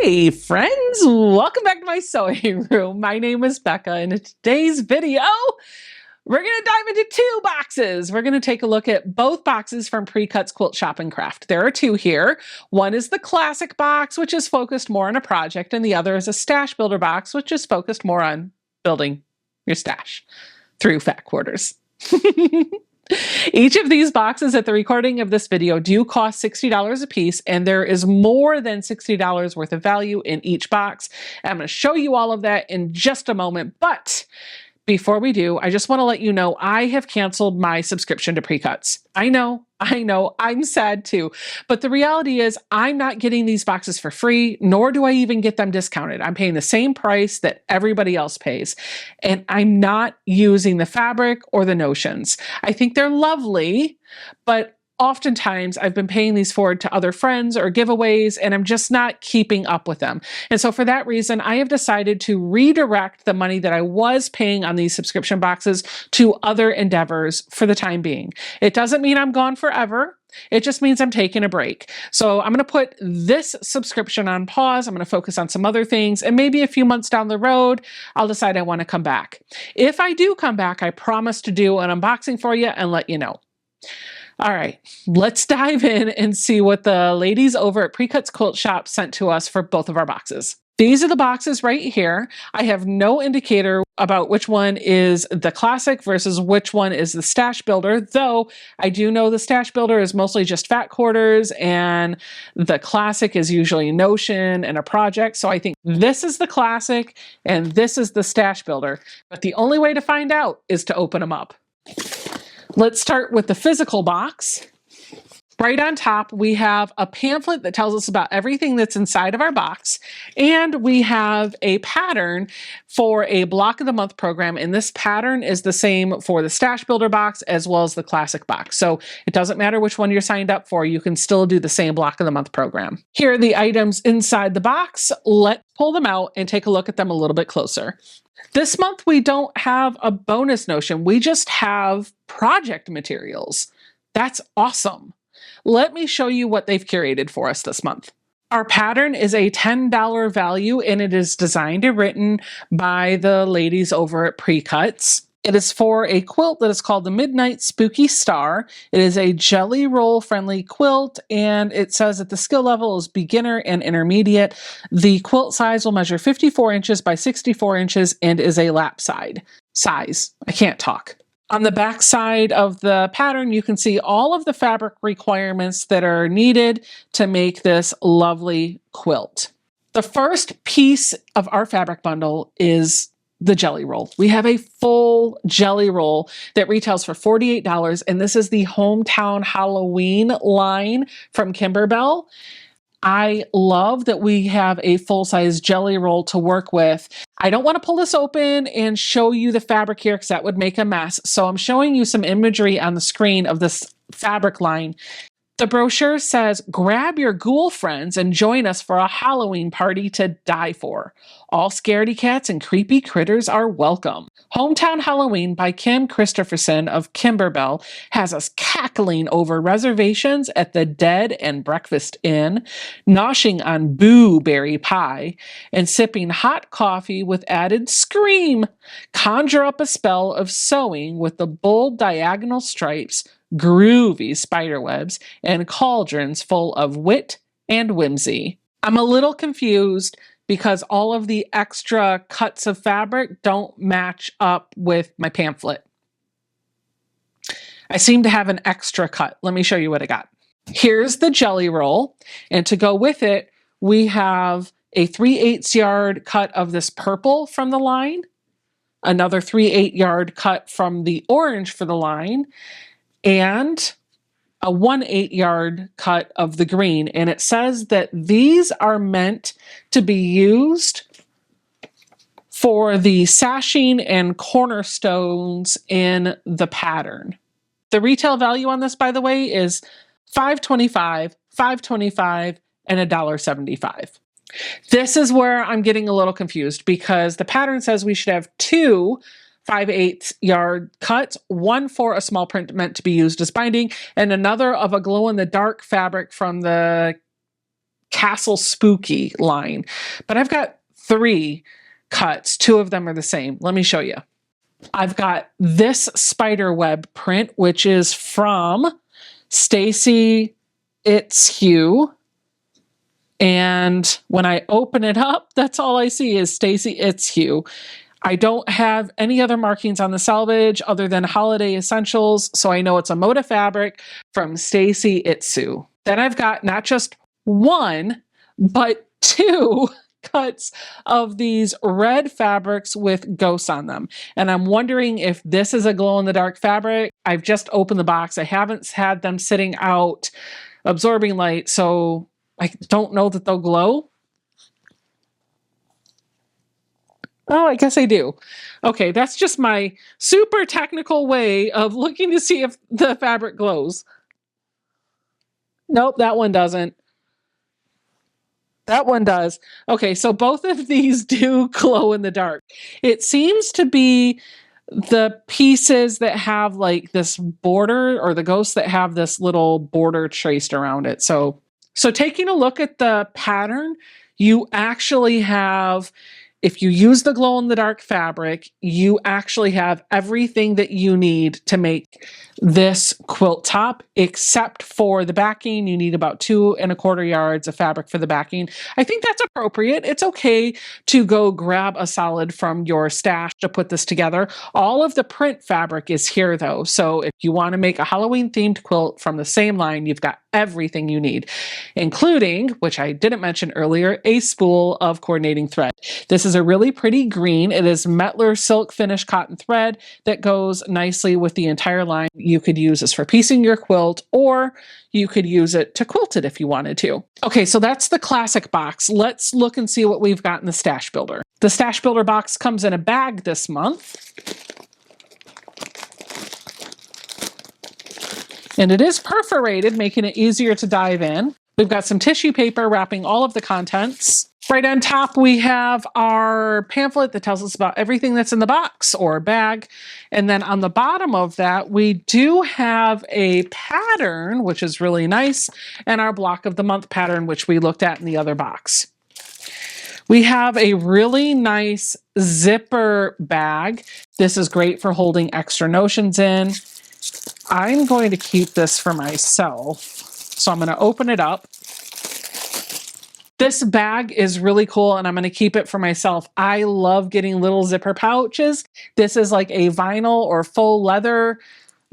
Hey friends, welcome back to my sewing room. My name is Becca, and in today's video, we're going to dive into two boxes. We're going to take a look at both boxes from Precuts Quilt Shop Craft. There are two here. One is the classic box, which is focused more on a project, and the other is a stash builder box, which is focused more on building your stash through fat quarters. Each of these boxes at the recording of this video do cost $60 a piece, and there is more than $60 worth of value in each box. And I'm going to show you all of that in just a moment, but before we do, I just want to let you know I have canceled my subscription to Precuts. I know, I'm sad too. But the reality is I'm not getting these boxes for free, nor do I even get them discounted. I'm paying the same price that everybody else pays. And I'm not using the fabric or the notions. I think they're lovely, but oftentimes I've been paying these forward to other friends or giveaways, and I'm just not keeping up with them. And so for that reason, I have decided to redirect the money that I was paying on these subscription boxes to other endeavors for the time being. It doesn't mean I'm gone forever. It just means I'm taking a break. So I'm going to put this subscription on pause. I'm going to focus on some other things, and maybe a few months down the road, I'll decide I want to come back. If I do come back, I promise to do an unboxing for you and let you know. All right, let's dive in and see what the ladies over at Precuts Quilt Shop sent to us for both of our boxes. These are the boxes right here. I have no indicator about which one is the classic versus which one is the stash builder, though I do know the stash builder is mostly just fat quarters and the classic is usually notion and a project. So I think this is the classic and this is the stash builder. But the only way to find out is to open them up. Let's start with the physical box. Right on top, we have a pamphlet that tells us about everything that's inside of our box, and we have a pattern for a block of the month program, and this pattern is the same for the stash builder box as well as the classic box. So it doesn't matter which one you're signed up for, you can still do the same block of the month program. Here are the items inside the box. Let's pull them out and take a look at them a little bit closer. This month, we don't have a bonus notion. We just have project materials. That's awesome. Let me show you what they've curated for us this month. Our pattern is a $10 value, and it is designed and written by the ladies over at Precuts. It is for a quilt that is called the Midnight Spooky Star. It is a jelly roll friendly quilt, and it says that the skill level is beginner and intermediate. The quilt size will measure 54 inches by 64 inches and is a lap size. I can't talk. On the back side of the pattern, you can see all of the fabric requirements that are needed to make this lovely quilt. The first piece of our fabric bundle is the jelly roll. We have a full jelly roll that retails for $48, and this is the Hometown Halloween line from Kimberbell. I love that we have a full-size jelly roll to work with. I don't want to pull this open and show you the fabric here because that would make a mess. So I'm showing you some imagery on the screen of this fabric line. The brochure says, grab your ghoul friends and join us for a Halloween party to die for. All scaredy cats and creepy critters are welcome. Hometown Halloween by Kim Christopherson of Kimberbell has us cackling over reservations at the Dead and Breakfast Inn, noshing on blueberry pie, and sipping hot coffee with added scream. Conjure up a spell of sewing with the bold diagonal stripes, groovy spiderwebs, and cauldrons full of wit and whimsy. I'm a little confused because all of the extra cuts of fabric don't match up with my pamphlet. I seem to have an extra cut. Let me show you what I got. Here's the jelly roll, and to go with it, we have a 3/8 yard cut of this purple from the line, another 3/8 yard cut from the orange for the line, and a 1/8 yard cut of the green. And it says that these are meant to be used for the sashing and cornerstones in the pattern. The retail value on this, by the way, is $5.25, $5.25, and $1.75. This is where I'm getting a little confused because the pattern says we should have two 5/8 yard cuts, one for a small print meant to be used as binding, and another of a glow-in-the-dark fabric from the Castle Spooky line, but I've got 3 cuts. 2 of them are the same. Let me show you. I've got this spider web print, which is from Stacy Itzhue. And when I open it up, that's all I see is Stacy Itzhue. I don't have any other markings on the selvage other than Holiday Essentials, so I know it's a Moda fabric from Stacy Itzhue. Then I've got not just 1, but 2 cuts of these red fabrics with ghosts on them. And I'm wondering if this is a glow-in-the-dark fabric. I've just opened the box. I haven't had them sitting out absorbing light, so I don't know that they'll glow. Oh, I guess I do. Okay, that's just my super technical way of looking to see if the fabric glows. Nope, that one doesn't. That one does. Okay, so both of these do glow in the dark. It seems to be the pieces that have like this border, or the ghosts that have this little border traced around it. So taking a look at the pattern, you actually have, if you use the glow-in-the-dark fabric, you actually have everything that you need to make this quilt top, except for the backing. You need about 2 1/4 yards of fabric for the backing. I think that's appropriate. It's okay to go grab a solid from your stash to put this together. All of the print fabric is here though, so if you want to make a Halloween-themed quilt from the same line, you've got everything you need, including, which I didn't mention earlier, a spool of coordinating thread. This is a really pretty green. It is Mettler silk finish cotton thread that goes nicely with the entire line. You could use this for piecing your quilt, or you could use it to quilt it if you wanted to. Okay, so that's the classic box. Let's look and see what we've got in the Stash Builder. The Stash Builder box comes in a bag this month. And it is perforated, making it easier to dive in. We've got some tissue paper wrapping all of the contents. Right on top, we have our pamphlet that tells us about everything that's in the box or bag. And then on the bottom of that, we do have a pattern, which is really nice, and our block of the month pattern, which we looked at in the other box. We have a really nice zipper bag. This is great for holding extra notions in. I'm going to keep this for myself, so I'm going to open it up. This bag is really cool, and I'm going to keep it for myself. I love getting little zipper pouches. This is like a vinyl or faux leather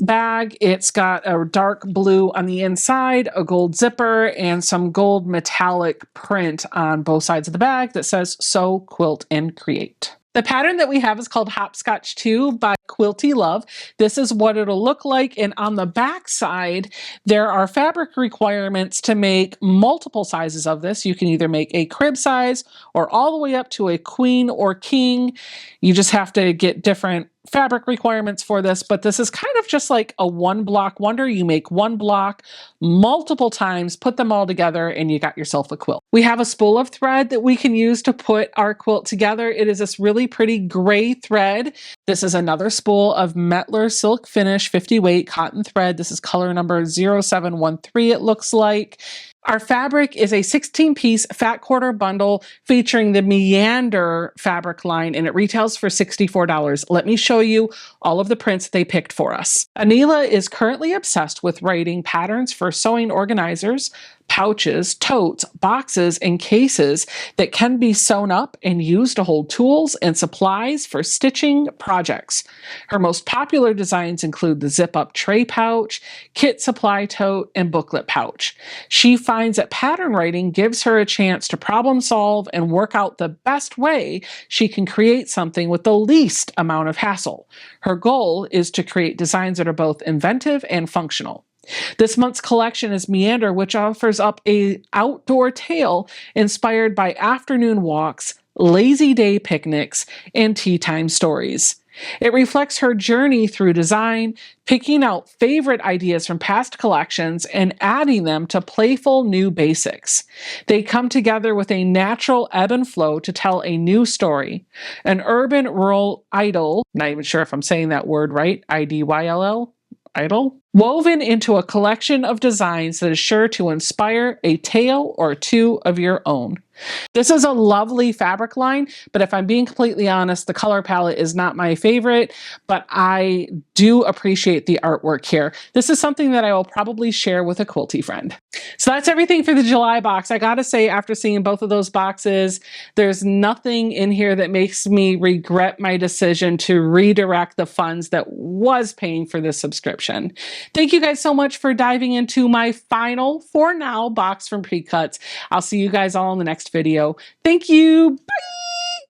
bag. It's got a dark blue on the inside, a gold zipper, and some gold metallic print on both sides of the bag that says "Sew, Quilt, and Create." The pattern that we have is called Hopscotch 2 by Quilty Love. This is what it'll look like, and on the back side, there are fabric requirements to make multiple sizes of this. You can either make a crib size or all the way up to a queen or king. You just have to get different fabric requirements for this, but this is kind of just like a one block wonder. You make one block multiple times, put them all together, and you got yourself a quilt. We have a spool of thread that we can use to put our quilt together. It is this really pretty gray thread. This is another spool of Mettler silk finish 50 weight cotton thread. This is color number 0713, it looks like. Our fabric is a 16-piece fat quarter bundle featuring the Meander fabric line, and it retails for $64. Let me show you all of the prints they picked for us. Anila is currently obsessed with writing patterns for sewing organizers, pouches, totes, boxes, and cases that can be sewn up and used to hold tools and supplies for stitching projects. Her most popular designs include the zip-up tray pouch, kit supply tote, and booklet pouch. She finds that pattern writing gives her a chance to problem solve and work out the best way she can create something with the least amount of hassle. Her goal is to create designs that are both inventive and functional. This month's collection is Meander, which offers up an outdoor tale inspired by afternoon walks, lazy day picnics, and tea time stories. It reflects her journey through design, picking out favorite ideas from past collections and adding them to playful new basics. They come together with a natural ebb and flow to tell a new story. An urban rural idyll, not even sure if I'm saying that word right, IDYLL? Idol, woven into a collection of designs that is sure to inspire a tale or two of your own. This is a lovely fabric line, but if I'm being completely honest, the color palette is not my favorite, but I do appreciate the artwork here. This is something that I will probably share with a quilty friend. So that's everything for the July box. I gotta say, after seeing both of those boxes, there's nothing in here that makes me regret my decision to redirect the funds that was paying for this subscription. Thank you guys so much for diving into my final, for now, box from Precuts. I'll see you guys all in the next video. Thank you. Bye.